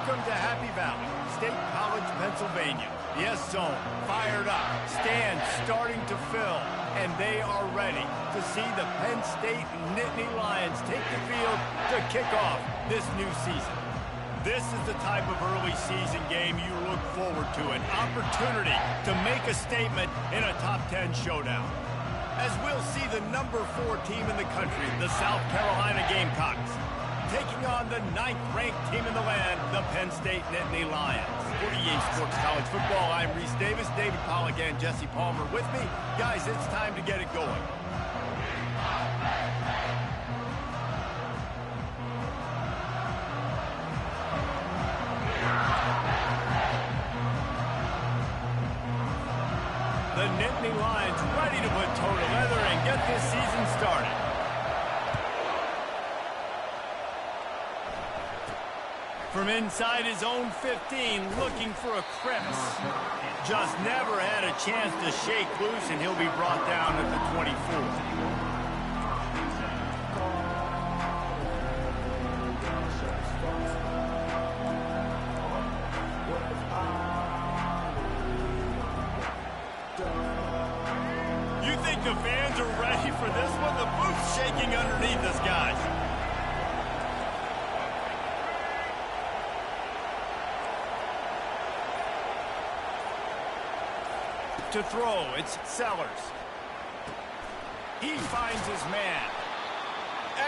Welcome to Happy Valley, State College, Pennsylvania. The S-Zone fired up, stands starting to fill, and they are ready to see the Penn State Nittany Lions take the field to kick off this new season. This is the type of early season game you look forward to, an opportunity to make a statement in a top 10 showdown. As we'll see the number 4 team in the country, the South Carolina Gamecocks, taking on the 9th-ranked team in the land, the Penn State Nittany Lions. For EA Sports College Football, I'm Reese Davis, David Pollack, and Jesse Palmer with me. Guys, it's time to get it going. The Nittany Lions ready to put toe to leather and get this season started. From inside his own 15, looking for a crevice. Just never had a chance to shake loose, and he'll be brought down at the 24. You think the fans are ready for this one? The booth's shaking underneath us, guys. To throw, it's Sellers. He finds his man.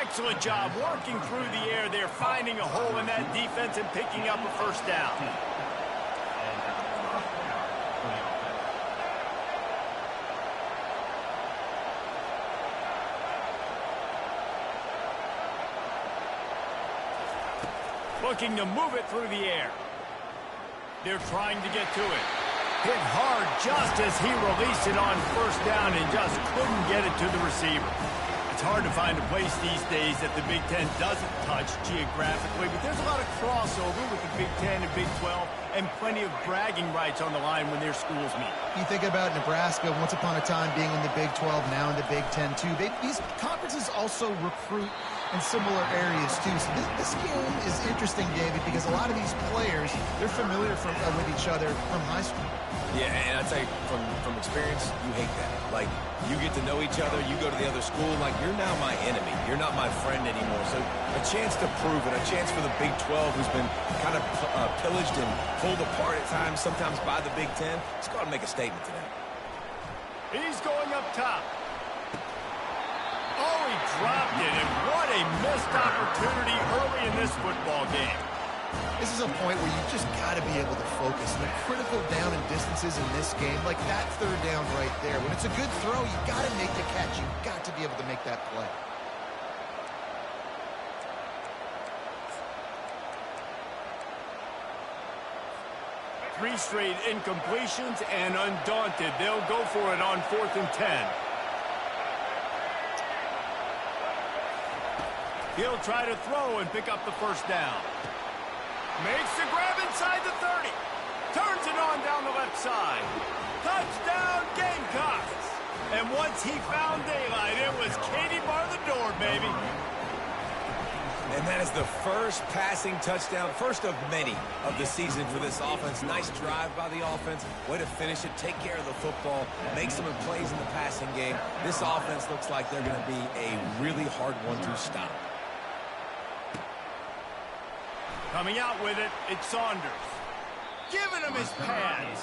Excellent job working through the air there, finding a hole in that defense and picking up a first down. Looking to move it through the air. They're trying to get to it. Hit hard just as he released it on first down and just couldn't get it to the receiver. It's hard to find a place these days that the Big Ten doesn't touch geographically, but there's a lot of crossover with the Big Ten and Big 12 and plenty of bragging rights on the line when their schools meet. You think about Nebraska once upon a time being in the Big 12, now in the Big 10 too. These conferences also recruit in similar areas too. So this game is interesting, David, because a lot of these players, they're familiar with each other from high school. Yeah, and I tell you, from experience, you hate that. Like, you get to know each other, you go to the other school, like, you're now my enemy. You're not my friend anymore. So a chance to prove it, a chance for the Big 12, who's been kind of pillaged and pulled apart at times, sometimes by the Big 10. Let's go out and make a statement today. He's going up top. Oh, he dropped it, and what a missed opportunity early in this football game. This is a point where you just got to be able to focus. The critical down and distances in this game, like that third down right there. When it's a good throw, you got to make the catch. You got to be able to make that play. Three straight incompletions, and undaunted, they'll go for it on 4th and 10. He'll try to throw and pick up the first down. Makes the grab inside the 30. Turns it on down the left side. Touchdown, Gamecocks. And once he found daylight, it was Katie bar the door, baby. And that is the first passing touchdown, first of many of the season for this offense. Nice drive by the offense. Way to finish it, take care of the football, make some plays in the passing game. This offense looks like they're going to be a really hard one to stop. Coming out with it, it's Saunders. Giving him his pads.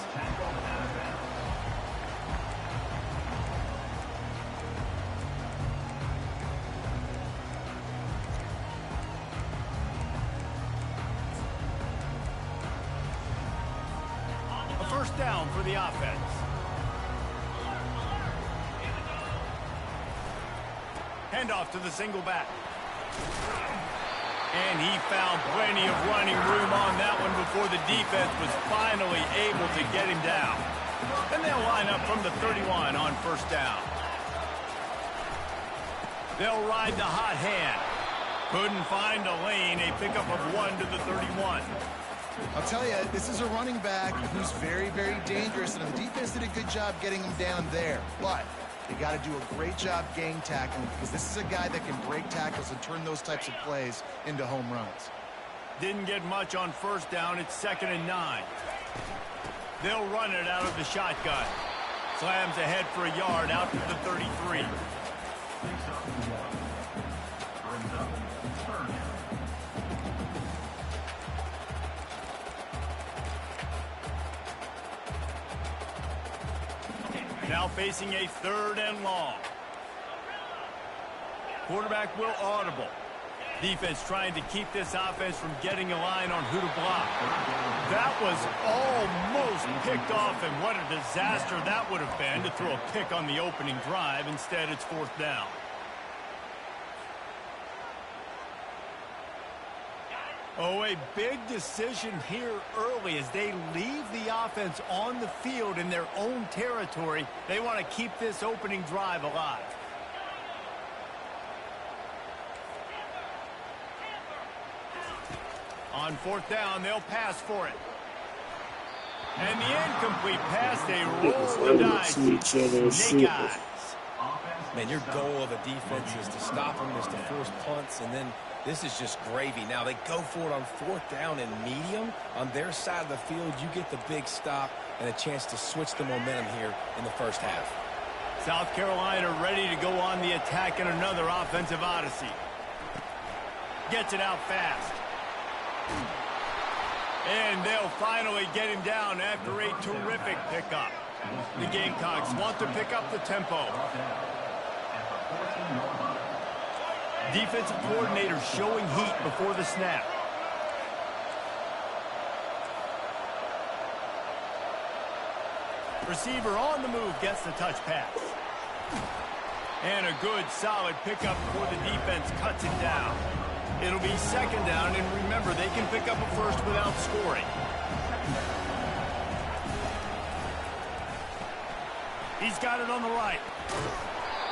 A first down for the offense. Handoff to the single back. And he found plenty of running room on that one before the defense was finally able to get him down. And they'll line up from the 31 on first down. They'll ride the hot hand. Couldn't find a lane, a pickup of 1 to the 31. I'll tell you, this is a running back who's very, very dangerous, and the defense did a good job getting him down there. But you got to do a great job gang tackling, because this is a guy that can break tackles and turn those types of plays into home runs. Didn't get much on first down. It's 2nd and 9. They'll run it out of the shotgun. Slams ahead for a yard out to the 33. Now facing a 3rd and long. Quarterback will audible. Defense trying to keep this offense from getting a line on who to block. That was almost picked off, and what a disaster that would have been to throw a pick on the opening drive. Instead, it's 4th down. Oh, a big decision here early as they leave the offense on the field in their own territory. They want to keep this opening drive alive. On 4th down, they'll pass for it. And the incomplete pass, they roll the dice. Snake eyes. Man, your goal of a defense is to stop them, is to force punts, and then this is just gravy. Now they go for it on 4th down and medium. On their side of the field, you get the big stop and a chance to switch the momentum here in the first half. South Carolina ready to go on the attack in another offensive odyssey. Gets it out fast. And they'll finally get him down after a terrific pickup. The Gamecocks want to pick up the tempo. Defensive coordinator showing heat before the snap. Receiver on the move gets the touch pass. And a good, solid pickup before the defense cuts it down. It'll be 2nd down, and remember, they can pick up a first without scoring. He's got it on the right.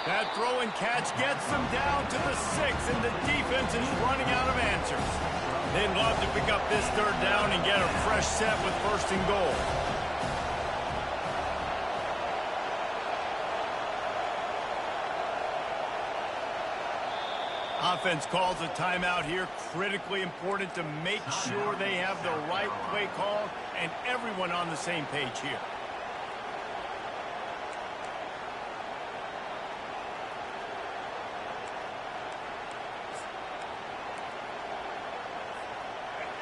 That throw and catch gets them down to the 6, and the defense is running out of answers. They'd love to pick up this 3rd down and get a fresh set with 1st and goal. Offense calls a timeout here. Critically important to make sure they have the right play call and everyone on the same page here.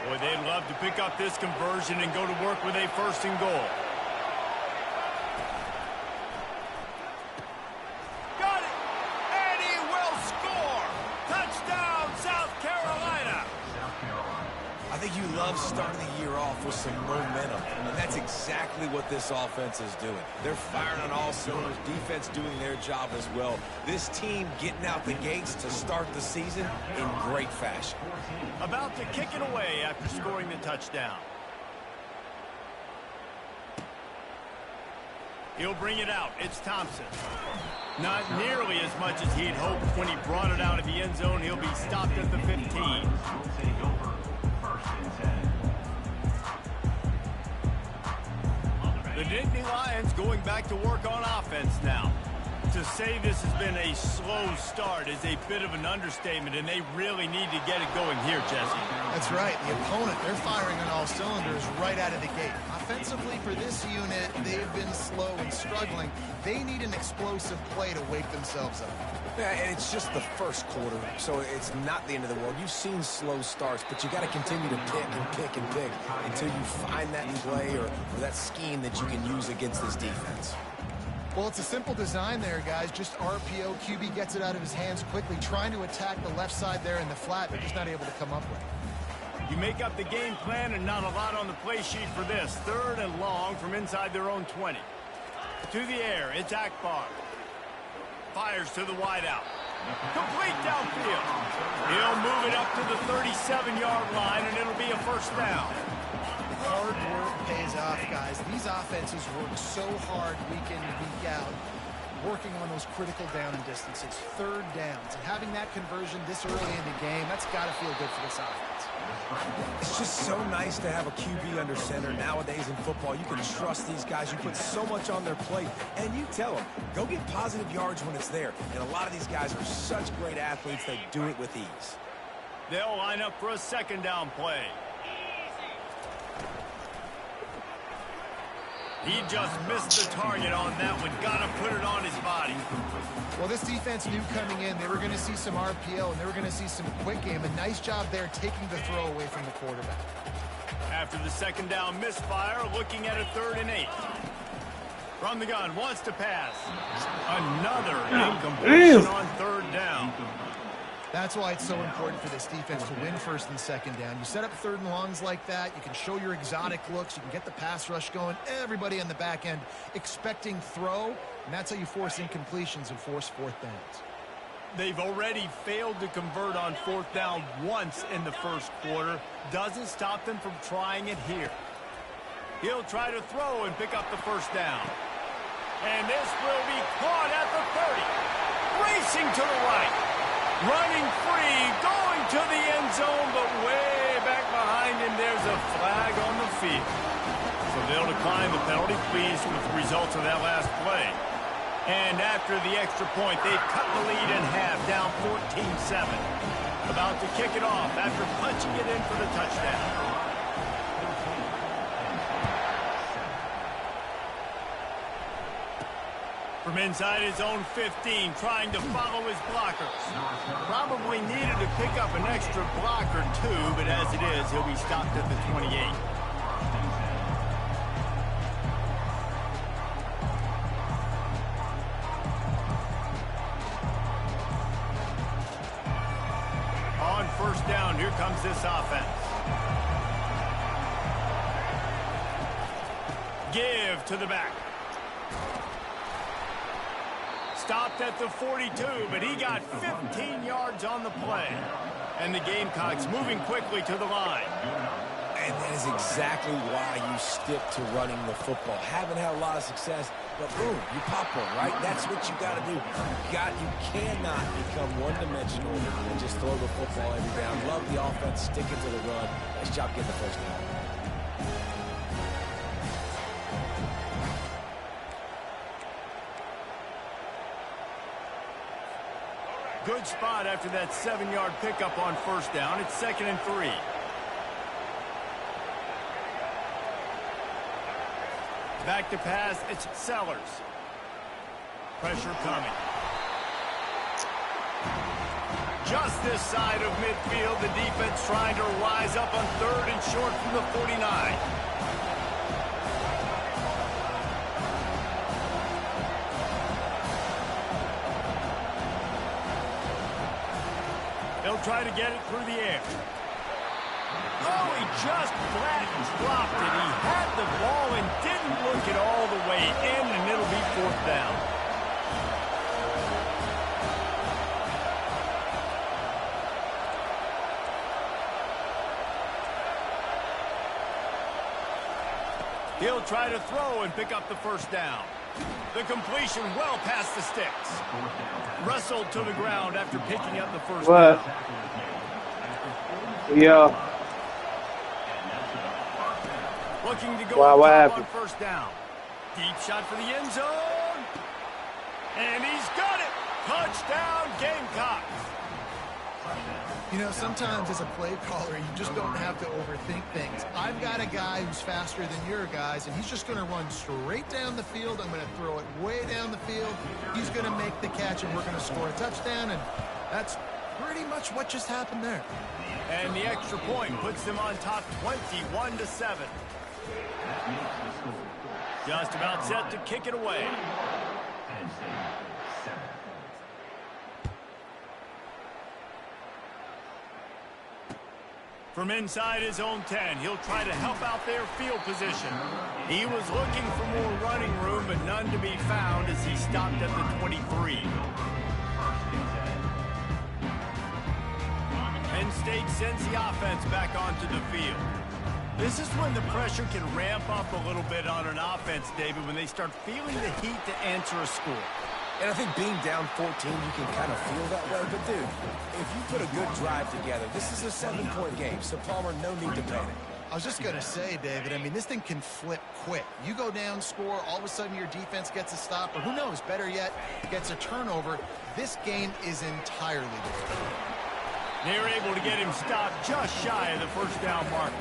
Boy, they'd love to pick up this conversion and go to work with a 1st and goal. You love starting the year off with some momentum, and that's exactly what this offense is doing. They're firing on all cylinders, defense doing their job as well. This team getting out the gates to start the season in great fashion. About to kick it away after scoring the touchdown. He'll bring it out. It's Thompson. Not nearly as much as he'd hoped when he brought it out of the end zone. He'll be stopped at the 15. The Nittany Lions going back to work on offense now. To say this has been a slow start is a bit of an understatement, and they really need to get it going here, Jesse. That's right. The opponent, they're firing on all cylinders right out of the gate. Offensively, for this unit, they've been slow and struggling. They need an explosive play to wake themselves up. Yeah, and it's just the first quarter, so it's not the end of the world. You've seen slow starts, but you got to continue to pick and pick and pick until you find that play or that scheme that you can use against this defense. Well, it's a simple design there, guys. Just RPO. QB gets it out of his hands quickly, trying to attack the left side there in the flat, but just not able to come up with it. You make up the game plan and not a lot on the play sheet for this. 3rd and long from inside their own 20. To the air, it's Akbar. Fires to the wideout. Complete downfield. He'll move it up to the 37-yard line, and it'll be a 1st down. Hard work pays off, guys. These offenses work so hard week in and week out, working on those critical down and distances, 3rd downs. And having that conversion this early in the game, that's got to feel good for this offense. It's just so nice to have a QB under center nowadays in football. You can trust these guys. You put so much on their plate, and you tell them, go get positive yards when it's there. And a lot of these guys are such great athletes, they do it with ease. They'll line up for a second down play. He just missed the target on that one. Got to put it on his body. Well, this defense knew coming in they were going to see some RPO and they were going to see some quick game. A nice job there taking the throw away from the quarterback. After the second down misfire, looking at a 3rd and 8. From the gun, wants to pass. Another incompletion on 3rd down. That's why it's so important for this defense to win 1st and 2nd down. You set up 3rd and longs like that. You can show your exotic looks. You can get the pass rush going. Everybody on the back end expecting throw, and that's how you force incompletions and force 4th downs. They've already failed to convert on 4th down once in the 1st quarter. Doesn't stop them from trying it here. He'll try to throw and pick up the 1st down. And this will be caught at the 30. Racing to the right. Running free, going to the end zone, but way back behind him, there's a flag on the field. So they'll decline the penalty, pleased with the results of that last play. And after the extra point, they've cut the lead in half, down 14-7. About to kick it off after punching it in for the touchdown. From inside his own 15, trying to follow his blockers. Probably needed to pick up an extra block or 2, but as it is, he'll be stopped at the 28. On 1st down, here comes this offense. Give to the back. Stopped at the 42, but he got 15 yards on the play. And the Gamecocks moving quickly to the line. And that is exactly why you stick to running the football. Haven't had a lot of success, but boom, you pop one, right? That's what you got to do. You cannot become one-dimensional and just throw the football every down. Love the offense, sticking to the run. Nice job getting the 1st down. Good spot after that 7-yard pickup on 1st down. It's 2nd and 3. Back to pass, it's Sellers. Pressure coming. Just this side of midfield, the defense trying to rise up on 3rd and short from the 49. He'll try to get it through the air. Oh, he just flat dropped it. He had the ball and didn't look it all the way in, and it'll be 4th down. He'll try to throw and pick up the 1st down. The completion well past the sticks. Wrestled to the ground after picking up the 1st down. Yeah. Looking to go on 1st down. Deep shot for the end zone. And he's got it. Touchdown, Gamecocks. You know, sometimes as a play caller, you just don't have to overthink things. I've got a guy who's faster than your guys, and he's just going to run straight down the field. I'm going to throw it way down the field. He's going to make the catch, and we're going to score a touchdown, and that's pretty much what just happened there. And the extra point puts them on top 21-7. Just about set to kick it away. From inside his own 10, he'll try to help out their field position. He was looking for more running room, but none to be found as he stopped at the 23. Penn State sends the offense back onto the field. This is when the pressure can ramp up a little bit on an offense, David, when they start feeling the heat to answer a score. And I think being down 14, you can kind of feel that way. But, dude, if you put a good drive together, this is a 7-point game. So, Palmer, no need to panic. I was just going to say, David, I mean, this thing can flip quick. You go down, score, all of a sudden your defense gets a stop, or who knows, better yet, gets a turnover. This game is entirely different. They were able to get him stopped just shy of the first down marker.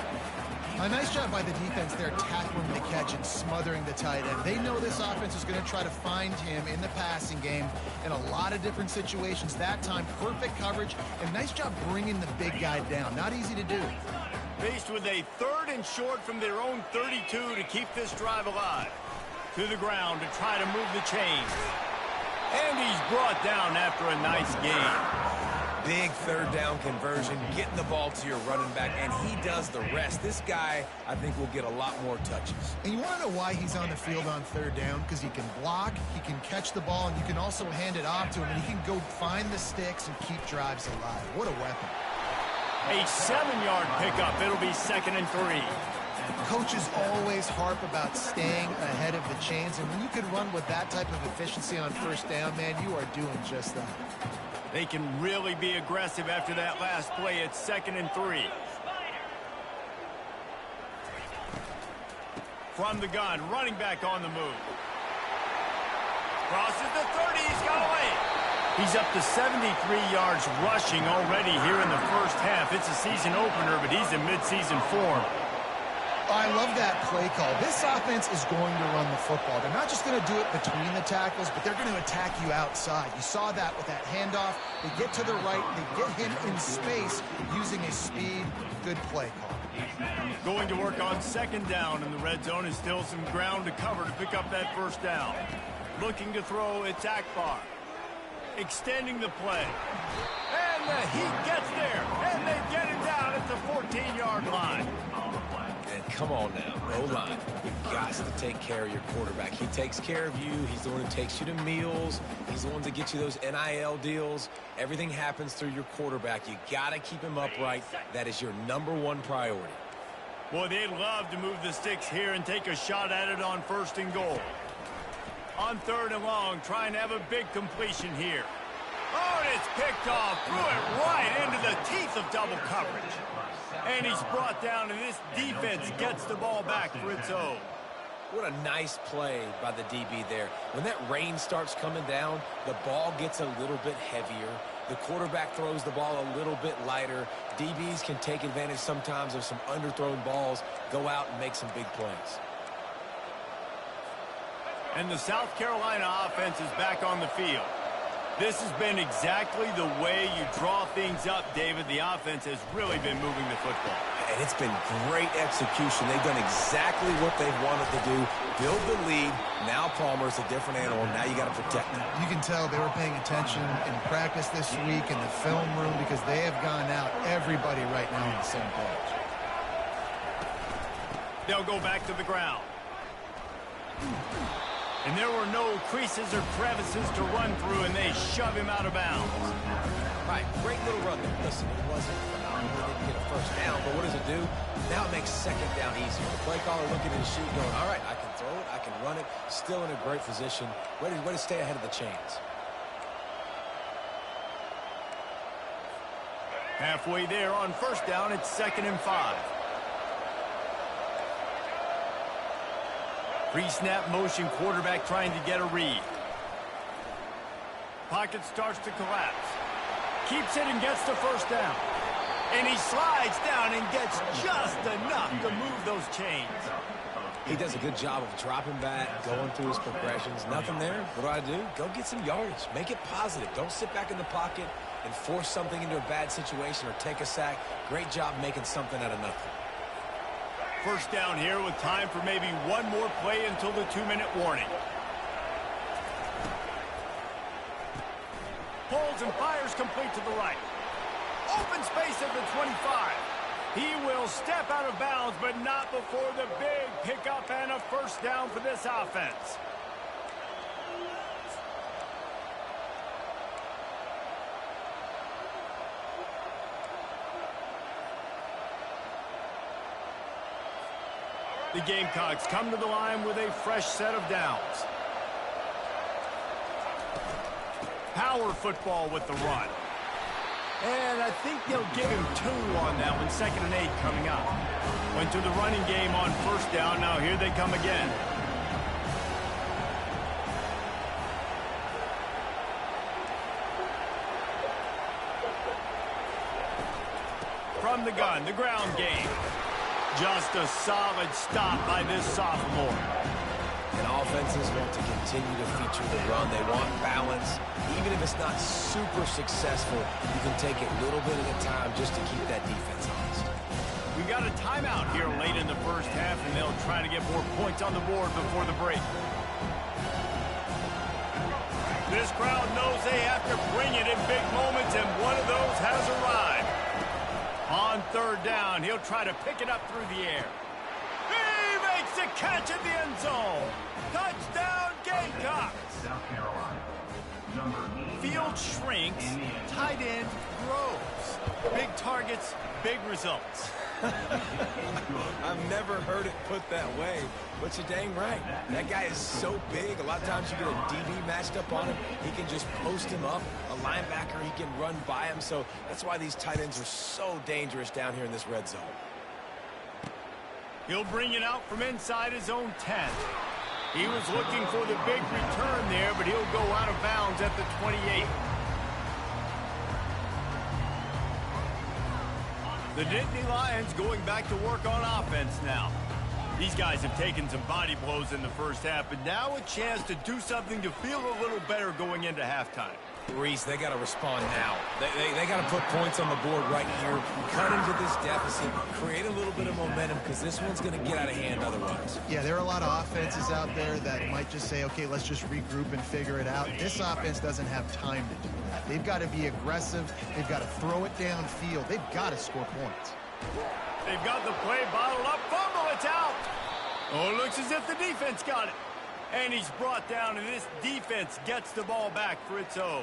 A nice job by the defense there, tackling the catch and smothering the tight end. They know this offense is going to try to find him in the passing game in a lot of different situations. That time, perfect coverage, and nice job bringing the big guy down. Not easy to do. Faced with a 3rd and short from their own 32 to keep this drive alive. To the ground to try to move the chains. And he's brought down after a nice gain. Big 3rd down conversion, getting the ball to your running back, and he does the rest. This guy, I think, will get a lot more touches. And you want to know why he's on the field on 3rd down? Because he can block, he can catch the ball, and you can also hand it off to him, and he can go find the sticks and keep drives alive. What a weapon. A 7-yard pickup. It'll be 2nd and 3. Coaches always harp about staying ahead of the chains, and when you can run with that type of efficiency on 1st down, man, you are doing just that. They can really be aggressive after that last play. It's 2nd and 3. From the gun, running back on the move. Crosses the 30. He's got away. He's up to 73 yards rushing already here in the first half. It's a season opener, but he's in midseason form. I love that play call. This offense is going to run the football. They're not just going to do it between the tackles, but they're going to attack you outside. You saw that with that handoff. They get to the right. They get him in space using his speed. Good play call. Going to work on 2nd down in the red zone. Is still some ground to cover to pick up that 1st down. Looking to throw, it's Akbar. Extending the play. And the heat gets there. And they get him down at the 14-yard line. And come on now, O-line, you've got to take care of your quarterback. He takes care of you. He's the one who takes you to meals. He's the one to get you those NIL deals. Everything happens through your quarterback. You got to keep him upright. That is your #1 priority. Boy, they'd love to move the sticks here and take a shot at it on 1st and goal. On 3rd and long, trying to have a big completion here. Oh, and it's picked off. Threw it right into the teeth of double coverage. And he's brought down, and this defense gets the ball back for its own. What a nice play by the DB there. When that rain starts coming down, the ball gets a little bit heavier. The quarterback throws the ball a little bit lighter. DBs can take advantage sometimes of some underthrown balls, go out and make some big plays. And the South Carolina offense is back on the field. This has been exactly the way you draw things up, David. The offense has really been moving the football. And it's been great execution. They've done exactly what they've wanted to do. Build the lead. Now Palmer's a different animal. Now you got to protect him. You can tell they were paying attention in practice this week in the film room because they have gone out, everybody right now on the same page. They'll go back to the ground. And there were no creases or crevices to run through, and they shove him out of bounds. Right, great little run there. Listen, it wasn't phenomenal. They didn't get a 1st down, but what does it do? Now it makes 2nd down easier. The play caller looking at his sheet going, all right, I can throw it, I can run it. Still in a great position. Way to stay ahead of the chains. Halfway there on 1st down, it's 2nd and 5. Pre-snap motion, quarterback trying to get a read. Pocket starts to collapse. Keeps it and gets the 1st down. And he slides down and gets just enough to move those chains. He does a good job of dropping back, going through his progressions. Nothing there. What do? Go get some yardage. Make it positive. Don't sit back in the pocket and force something into a bad situation or take a sack. Great job making something out of nothing. 1st down here with time for maybe one more play until the 2-minute warning. Pulls and fires complete to the right. Open space at the 25. He will step out of bounds, but not before the big pickup and a 1st down for this offense. The Gamecocks come to the line with a fresh set of downs. Power football with the run. And I think they'll give him 2 on that one. 2nd and 8 coming up. Went to the running game on 1st down. Now here they come again. from the gun, the ground game. Just a solid stop by this sophomore. And offenses want to continue to feature the run. They want balance. Even if it's not super successful, you can take it a little bit at a time just to keep that defense honest. We got a timeout here late in the first half, and they'll try to get more points on the board before the break. This crowd knows they have to bring it in big moments, and one of those has arrived. On third down, he'll try to pick it up through the air. He makes the catch in the end zone. Touchdown, Gamecocks. South Carolina. Field shrinks, tight end grows. Big targets, big results. I've never heard it put that way, but you're dang right. That guy is so big. A lot of times you get a DB matched up on him. He can just post him up. A linebacker, he can run by him. So that's why these tight ends are so dangerous down here in this red zone. He'll bring it out from inside his own 10. He was looking for the big return there, but he'll go out of bounds at the 28. The Nittany Lions going back to work on offense now. These guys have taken some body blows in the first half, but now a chance to do something to feel a little better going into halftime. Reese, they got to respond now. They got to put points on the board right here, cut into this deficit, create a little bit of momentum, because this one's going to get out of hand otherwise. Yeah, there are a lot of offenses out there that might just say, okay, let's just regroup and figure it out. This offense doesn't have time to do that. They've got to be aggressive. They've got to throw it downfield. They've got to score points. They've got the play bottled up. Fumble, it's out. Oh, it looks as if the defense got it. And he's brought down, and this defense gets the ball back for its own.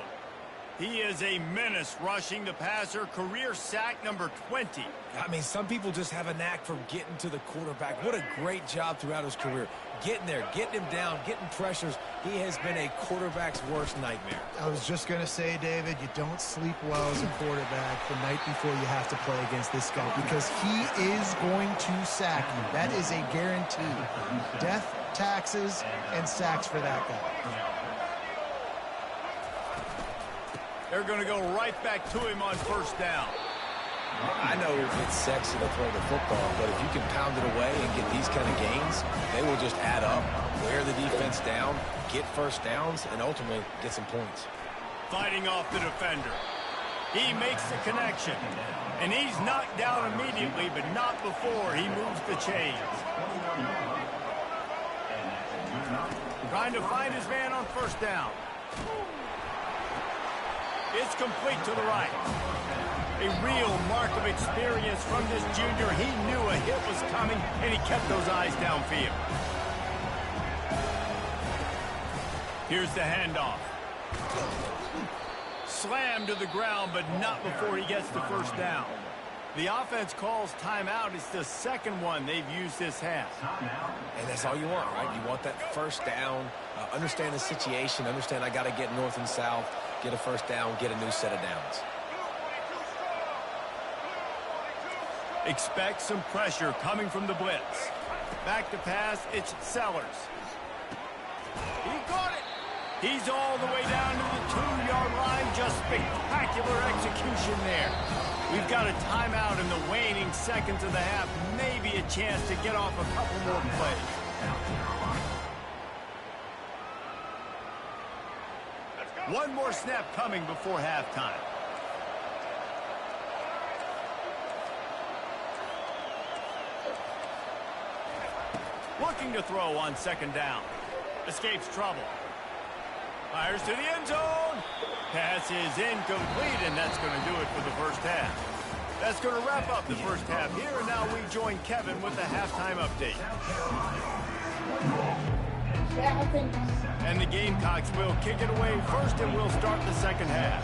He is a menace rushing the passer, career sack number 20. I mean, some people just have a knack for getting to the quarterback. What a great job throughout his career. Getting there, getting him down, getting pressures. He has been a quarterback's worst nightmare. I was just going to say, David, you don't sleep well as a quarterback the night before you have to play against this guy, because he is going to sack you. That is a guarantee. Death, taxes, and sacks for that guy. They're going to go right back to him on first down. I know it's sexy to throw the football, but if you can pound it away and get these kind of gains, they will just add up, wear the defense down, get first downs, and ultimately get some points. Fighting off the defender. He makes the connection. And he's knocked down immediately, but not before he moves the chains. Trying to find his man on first down. It's complete to the right. A real mark of experience from this junior. He knew a hit was coming, and he kept those eyes downfield. Here's the handoff. Slammed to the ground, but not before he gets the first down. The offense calls timeout. It's the second one they've used this half. And that's all you want, right? You want that first down, understand the situation, understand I got to get north and south, get a first down, get a new set of downs. Expect some pressure coming from the blitz. Back to pass, it's Sellers. He got it. He's all the way down to the 2-yard line. Just spectacular execution there. We've got a timeout in the waning seconds of the half. Maybe a chance to get off a couple more plays. One more snap coming before halftime. Looking to throw on second down. Escapes trouble. Fires to the end zone. Pass is incomplete, and that's going to do it for the first half. That's going to wrap up the first half here, and now we join Kevin with the halftime update. And the Gamecocks will kick it away first, and we'll start the second half.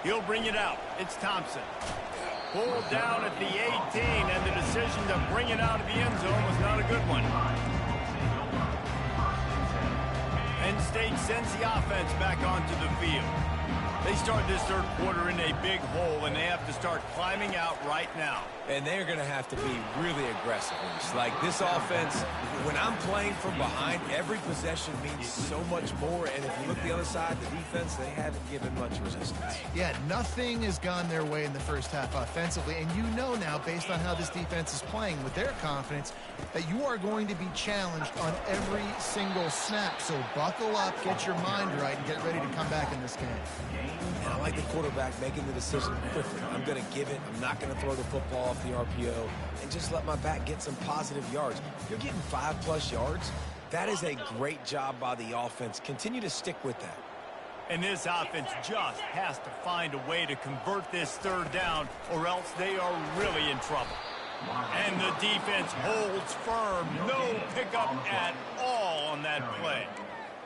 He'll bring it out. It's Thompson. Pulled down at the 18, and the decision to bring it out of the end zone was not a good one. Penn State sends the offense back onto the field. They start this third quarter in a big hole, and they have to start climbing out right now. And they're going to have to be really aggressive. Like this offense, when I'm playing from behind, every possession means so much more. And if you look the other side, the defense, they haven't given much resistance. Yeah, nothing has gone their way in the first half offensively. And you know now, based on how this defense is playing with their confidence, that you are going to be challenged on every single snap. So buckle up, get your mind right, and get ready to come back in this game. And I like the quarterback making the decision quickly. I'm going to give it. I'm not going to throw the football off the RPO and just let my back get some positive yards. You're getting 5+ yards. That is a great job by the offense. Continue to stick with that. And this offense just has to find a way to convert this third down, or else they are really in trouble. And the defense holds firm. No pickup at all on that play.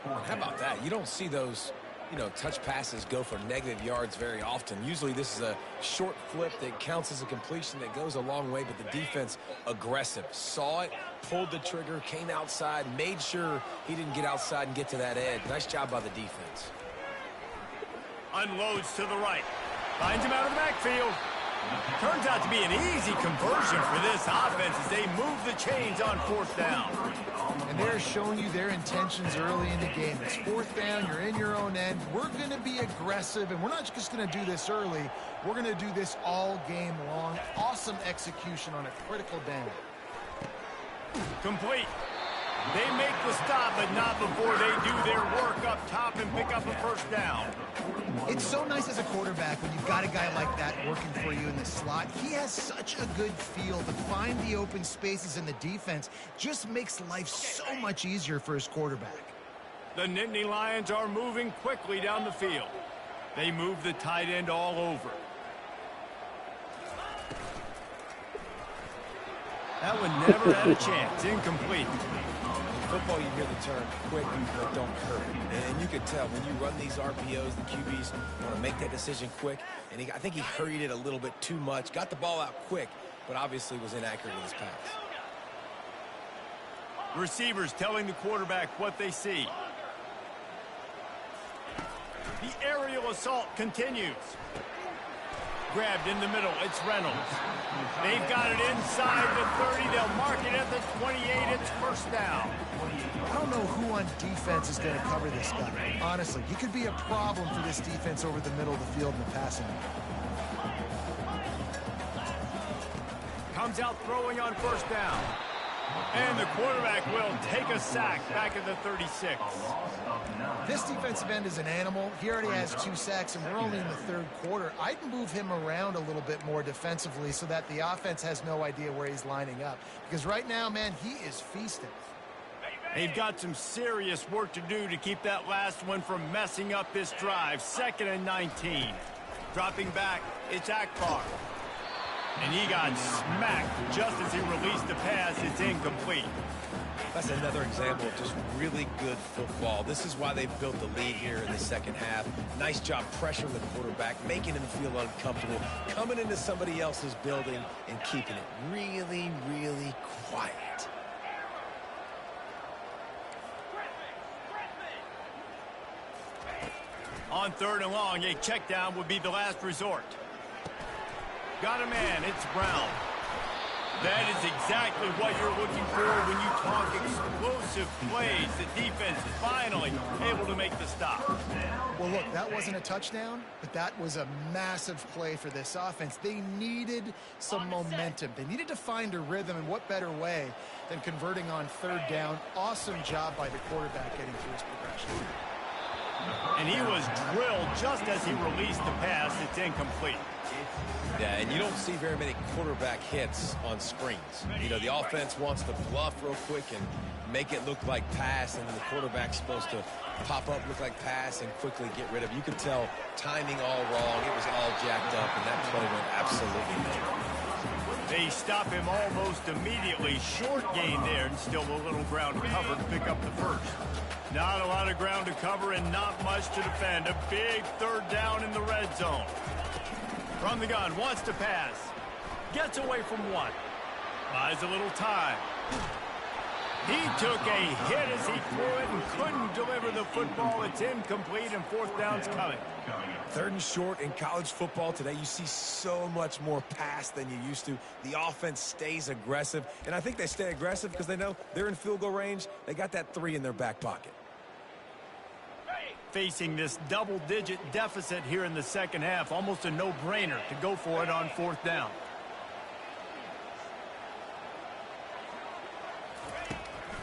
How about that? You don't see those, touch passes go for negative yards very often. Usually this is a short flip that counts as a completion that goes a long way, but the defense aggressive. Saw it, pulled the trigger, came outside, made sure he didn't get outside and get to that edge. Nice job by the defense. Unloads to the right. Finds him out of the backfield. Turns out to be an easy conversion for this offense as they move the chains on fourth down. And they're showing you their intentions early in the game. It's fourth down, you're in your own end. We're going to be aggressive, and we're not just going to do this early. We're going to do this all game long. Awesome execution on a critical down. Complete. They make the stop, but not before they do their work up top and pick up a first down. It's so nice as a quarterback when you've got a guy like that working for you in the slot. He has such a good feel to find the open spaces in the defense. Just makes life so much easier for his quarterback. The Nittany Lions are moving quickly down the field. They move the tight end all over. That one never had a chance. Incomplete. Football, you hear the term quick but don't hurt. And you can tell when you run these RPOs, the QBs want to make that decision quick. And I think he hurried it a little bit too much. Got the ball out quick, but obviously was inaccurate in his pass. Receivers telling the quarterback what they see. The aerial assault continues. Grabbed in the middle, it's Reynolds. They've got it inside the 30. They'll mark it at the 28. It's first down. I don't know who on defense is going to cover this guy. Honestly, he could be a problem for this defense over the middle of the field in the passing game. Comes out throwing on first down. And the quarterback will take a sack back at the 36. This defensive end is an animal. He already has 2 sacks, and we're only in the third quarter. I'd move him around a little bit more defensively so that the offense has no idea where he's lining up. Because right now, man, he is feasting. They've got some serious work to do to keep that last one from messing up this drive. 2nd and 19. Dropping back, it's Akbar. And he got smacked just as he released the pass. It's incomplete. That's another example of just really good football. This is why they've built the lead here in the second half. Nice job pressuring the quarterback, making him feel uncomfortable, coming into somebody else's building and keeping it really, really quiet. On 3rd and long, a check down would be the last resort. Got a man, it's Brown. That is exactly what you're looking for when you talk explosive plays. The defense is finally able to make the stop. Well, look, that wasn't a touchdown, but that was a massive play for this offense. They needed some momentum. They needed to find a rhythm, and what better way than converting on 3rd down. Awesome job by the quarterback getting through his progression. And he was drilled just as he released the pass. It's incomplete. Yeah, and you don't see very many quarterback hits on screens. The offense wants to bluff real quick and make it look like pass, and then the quarterback's supposed to pop up, look like pass, and quickly get rid of it. You can tell timing all wrong. It was all jacked up, and that play went absolutely nowhere. They stop him almost immediately. Short gain there, and still a little ground to cover to pick up the first. Not a lot of ground to cover and not much to defend. A big 3rd down in the red zone. From the gun, wants to pass. Gets away from one. Buys a little time. He took a hit as he threw it and couldn't deliver the football. It's incomplete, and 4th down's coming. 3rd and short in college football today. You see so much more pass than you used to. The offense stays aggressive, and I think they stay aggressive because they know they're in field goal range. They got that 3 in their back pocket. Facing this double-digit deficit here in the second half, almost a no-brainer to go for it on 4th down.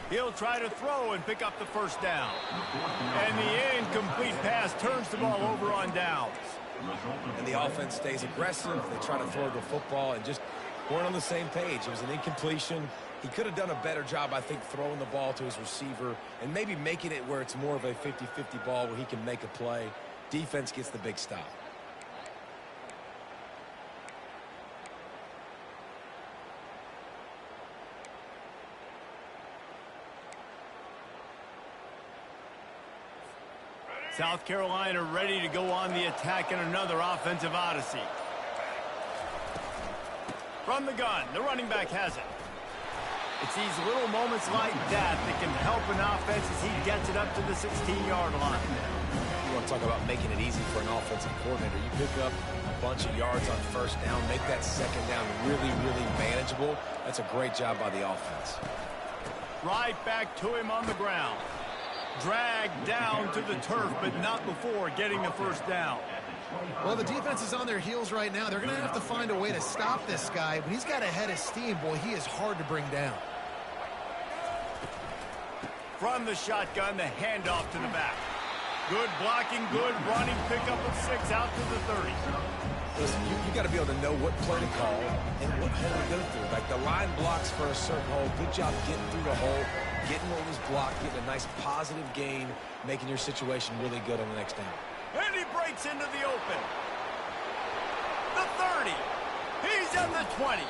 He'll try to throw and pick up the 1st down. And the incomplete pass turns the ball over on downs. And the offense stays aggressive. They try to throw the football and just weren't on the same page. It was an incompletion. He could have done a better job, I think, throwing the ball to his receiver and maybe making it where it's more of a 50-50 ball where he can make a play. Defense gets the big stop. South Carolina ready to go on the attack in another offensive odyssey. From the gun, the running back has it. It's these little moments like that that can help an offense as he gets it up to the 16-yard line. You want to talk about making it easy for an offensive coordinator. You pick up a bunch of yards on 1st down, make that 2nd down really, really manageable. That's a great job by the offense. Right back to him on the ground. Dragged down to the turf, but not before getting the 1st down. Well, the defense is on their heels right now. They're going to have to find a way to stop this guy. When he's got a head of steam, boy, he is hard to bring down. From the shotgun, the handoff to the back. Good blocking, good running, pickup of 6 out to the 30. Listen, you got to be able to know what play to call and what hole to go through. Like the line blocks for a certain hole. Good job getting through the hole, getting what was blocked, getting a nice positive gain, making your situation really good on the next down. And he breaks into the open. The 30. He's at the 20.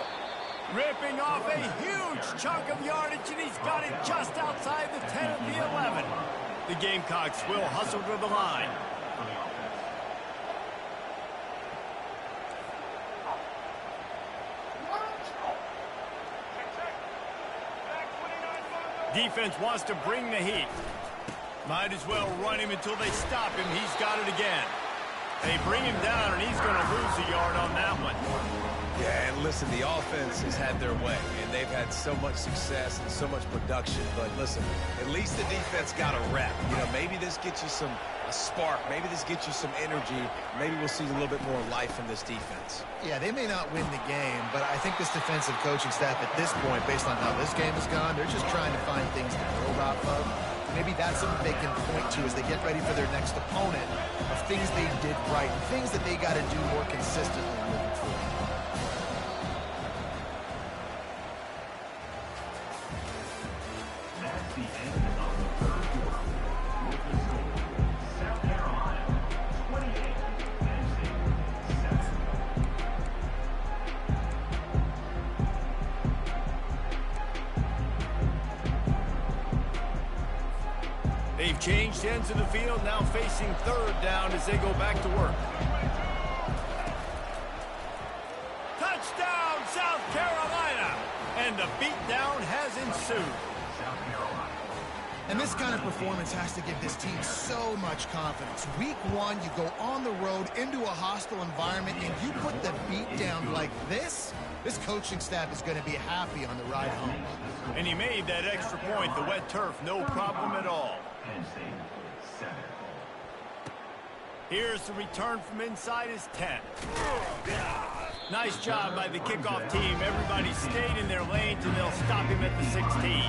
Ripping off a huge chunk of yardage, and he's got it just outside the 10 of the 11. The Gamecocks will hustle to the line. Defense wants to bring the heat. Might as well run him until they stop him. He's got it again. They bring him down, and he's going to lose a yard on that one. Yeah, and listen, the offense has had their way, and they've had so much success and so much production. But listen, at least the defense got a rep. You know, maybe this gets you a spark. Maybe this gets you some energy. Maybe we'll see a little bit more life from this defense. Yeah, they may not win the game, but I think this defensive coaching staff at this point, based on how this game has gone, they're just trying to find things to build off of. Maybe that's something they can point to as they get ready for their next opponent of things they did right and things that they got to do more consistently moving forward. That's the end of the 3rd quarter. South Carolina 28, Penn State 7. They've changed ends of the field, now facing 3rd down as they go back to work. Touchdown, South Carolina! And the beatdown has ensued. And this kind of performance has to give this team so much confidence. Week 1, you go on the road into a hostile environment, and you put the beat down like this coaching staff is going to be happy on the ride home. And he made that extra point, the wet turf, no problem at all. Penn State 7. Here's the return from inside his 10. Nice job by the kickoff team. Everybody stayed in their lanes, and they'll stop him at the 16.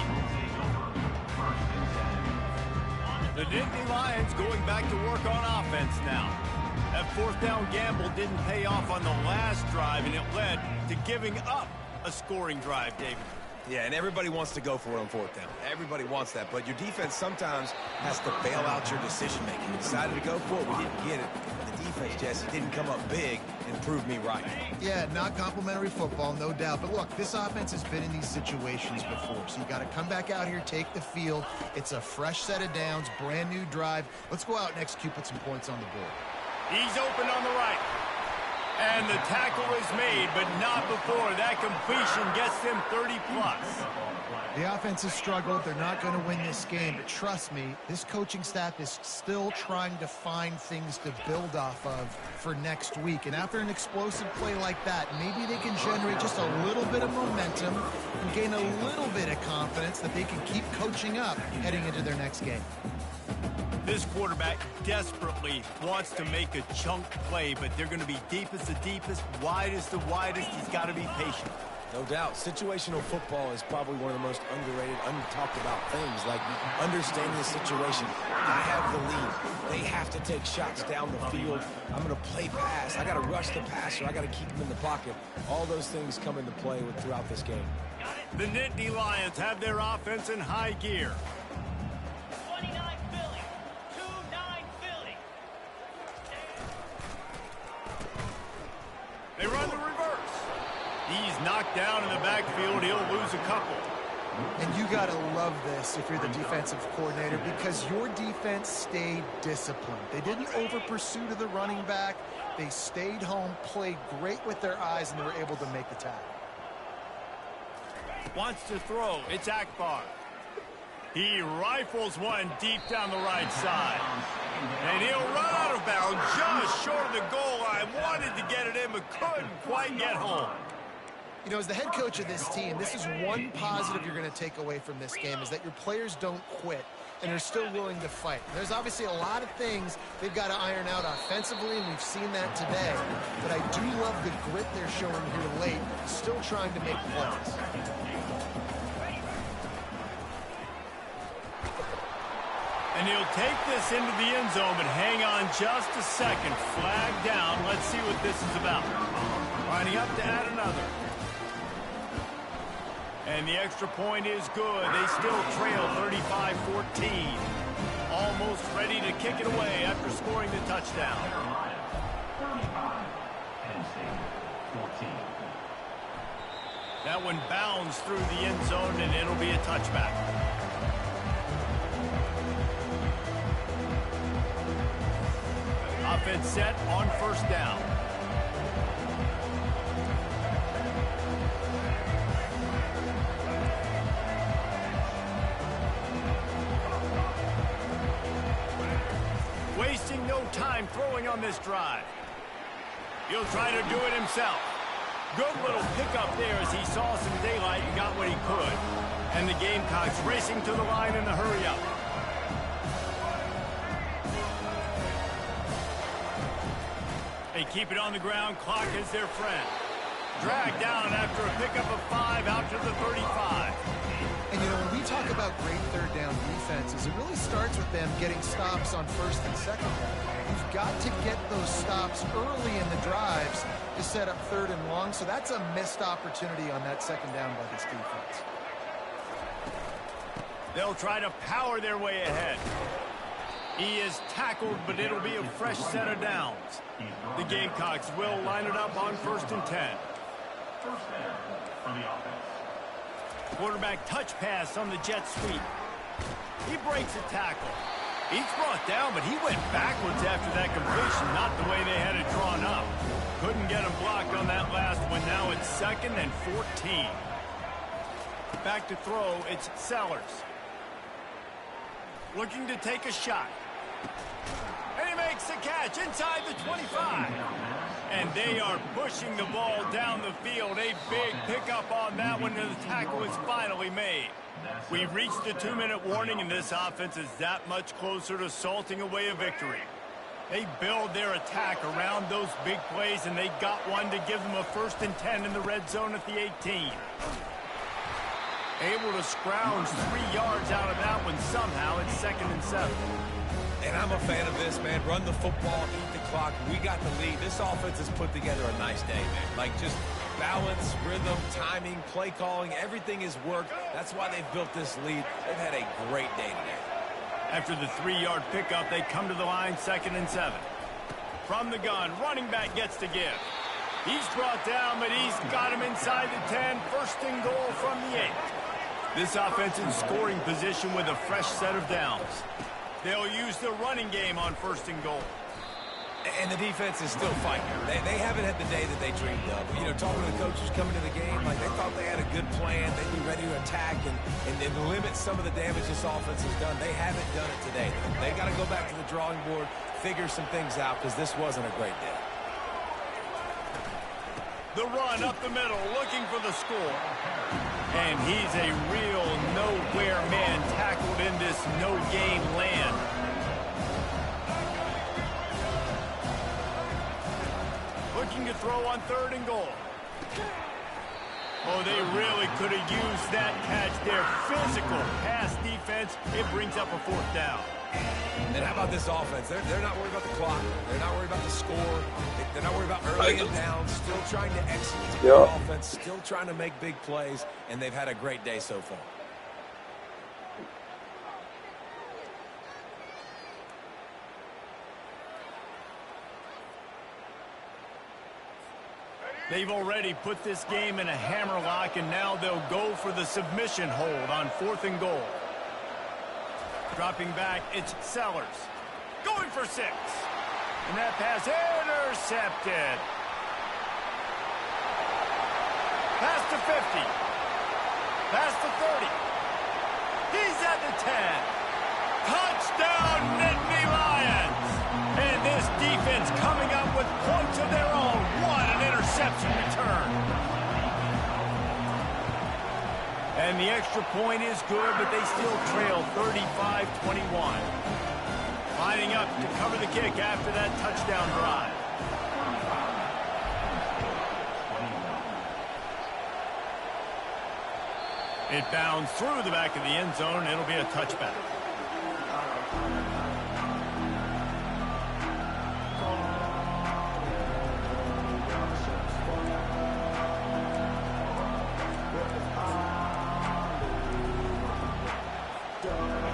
The Nittany Lions going back to work on offense now. That 4th down gamble didn't pay off on the last drive, and it led to giving up a scoring drive, David. Yeah, and everybody wants to go for it on 4th down. Everybody wants that, but your defense sometimes has to bail out your decision-making. We decided to go for it. We didn't get it. The defense, Jesse, didn't come up big and prove me right. Yeah, not complimentary football, no doubt. But look, this offense has been in these situations before, so you got to come back out here, take the field. It's a fresh set of downs, brand new drive. Let's go out and execute, put some points on the board. He's open on the right. And the tackle is made, but not before that completion gets them 30+. The offense has struggled. They're not going to win this game, but trust me, this coaching staff is still trying to find things to build off of for next week. And after an explosive play like that, maybe they can generate just a little bit of momentum and gain a little bit of confidence that they can keep coaching up heading into their next game. This quarterback desperately wants to make a chunk play, but they're going to be deepest the deepest, widest the widest. He's got to be patient. No doubt. Situational football is probably one of the most underrated, untalked about things, like understanding the situation. I have the lead. They have to take shots down the field. I'm going to play pass. I got to rush the passer. I got to keep him in the pocket. All those things come into play throughout this game. The Nittany Lions have their offense in high gear. 29 Philly. 2-9 Philly. They run the reverse. He's knocked down in the backfield. He'll lose a couple. And you got to love this if you're the defensive coordinator, because your defense stayed disciplined. They didn't over-pursue to the running back. They stayed home, played great with their eyes, and they were able to make the tackle. Wants to throw. It's Akbar. He rifles one deep down the right side. And he'll run out of bounds just short of the goal line. Wanted to get it in, but couldn't quite get home. You know, as the head coach of this team, this is one positive you're going to take away from this game, is that your players don't quit and are still willing to fight. There's obviously a lot of things they've got to iron out offensively, and we've seen that today. But I do love the grit they're showing here late, still trying to make plays. And he'll take this into the end zone, but hang on just a second. Flag down. Let's see what this is about. Lining up to add another. And the extra point is good. They still trail 35-14. Almost ready to kick it away after scoring the touchdown. 35. Penn State 14. That one bounds through the end zone, and it'll be a touchback. Offense set on first down. Wasting no time throwing on this drive. He'll try to do it himself. Good little pickup there as he saw some daylight and got what he could. And the Gamecocks racing to the line in the hurry-up. They keep it on the ground. Clock is their friend. Dragged down after a pickup of 5 out to the 35. And, you know, when we talk about great third down defenses, it really starts with them getting stops on first and second down. You've got to get those stops early in the drives to set up third and long, so that's a missed opportunity on that second down by this defense. They'll try to power their way ahead. He is tackled, but it'll be a fresh set of downs. The Gamecocks will line it up on 1st and 10. First down for the offense. Quarterback touch pass on the jet sweep. He breaks a tackle. He's brought down, but he went backwards after that completion, not the way they had it drawn up. Couldn't get him blocked on that last one. Now it's 2nd and 14. Back to throw, it's Sellers. Looking to take a shot. And he makes the catch inside the 25. And they are pushing the ball down the field. A big pickup on that one, and the tackle is finally made. We've reached the 2-minute warning, and this offense is that much closer to salting away a victory. They build their attack around those big plays, and they got one to give them a 1st and 10 in the red zone at the 18. Able to scrounge 3 yards out of that one somehow. It's 2nd and 7. And I'm a fan of this, man. Run the football, eat the clock. We got the lead. This offense has put together a nice day, man. Like, just balance, rhythm, timing, play calling, everything has worked. That's why they've built this lead. They've had a great day today. After the 3-yard pickup, they come to the line, 2nd and 7. From the gun, running back gets to give. He's brought down, but he's got him inside the 10. 1st and goal from the 8. This offense in scoring position with a fresh set of downs. They'll use the running game on 1st and goal. And the defense is still fighting. They haven't had the day that they dreamed of. You know, talking to the coaches coming to the game, like they thought they had a good plan. They'd be ready to attack and limit some of the damage this offense has done. They haven't done it today. They got to go back to the drawing board, figure some things out, because this wasn't a great day. The run up the middle, looking for the score. And he's a real nowhere man tackled in this no-game land. Looking to throw on 3rd and goal. Oh, they really could have used that catch there. Physical pass defense. It brings up a 4th down. And how about this offense? They're not worried about the clock. They're not worried about the score. They're not worried about early and down. Still trying to execute the offense. Still trying to make big plays. And they've had a great day so far. They've already put this game in a hammerlock, and now they'll go for the submission hold on 4th and goal. Dropping back, it's Sellers. Going for 6. And that pass intercepted. Pass to 50. Pass to 30. He's at the 10. Touchdown, Nittany Lions. And this defense coming up with points of their own. What an interception return. And the extra point is good, but they still trail 35-21. Lining up to cover the kick after that touchdown drive. It bounds through the back of the end zone. It'll be a touchback.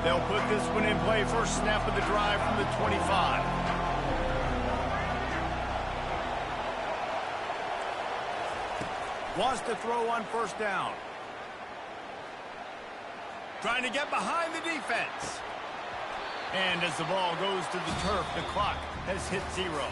They'll put this one in play. First snap of the drive from the 25. Wants to throw on 1st down. Trying to get behind the defense. And as the ball goes to the turf, the clock has hit 0.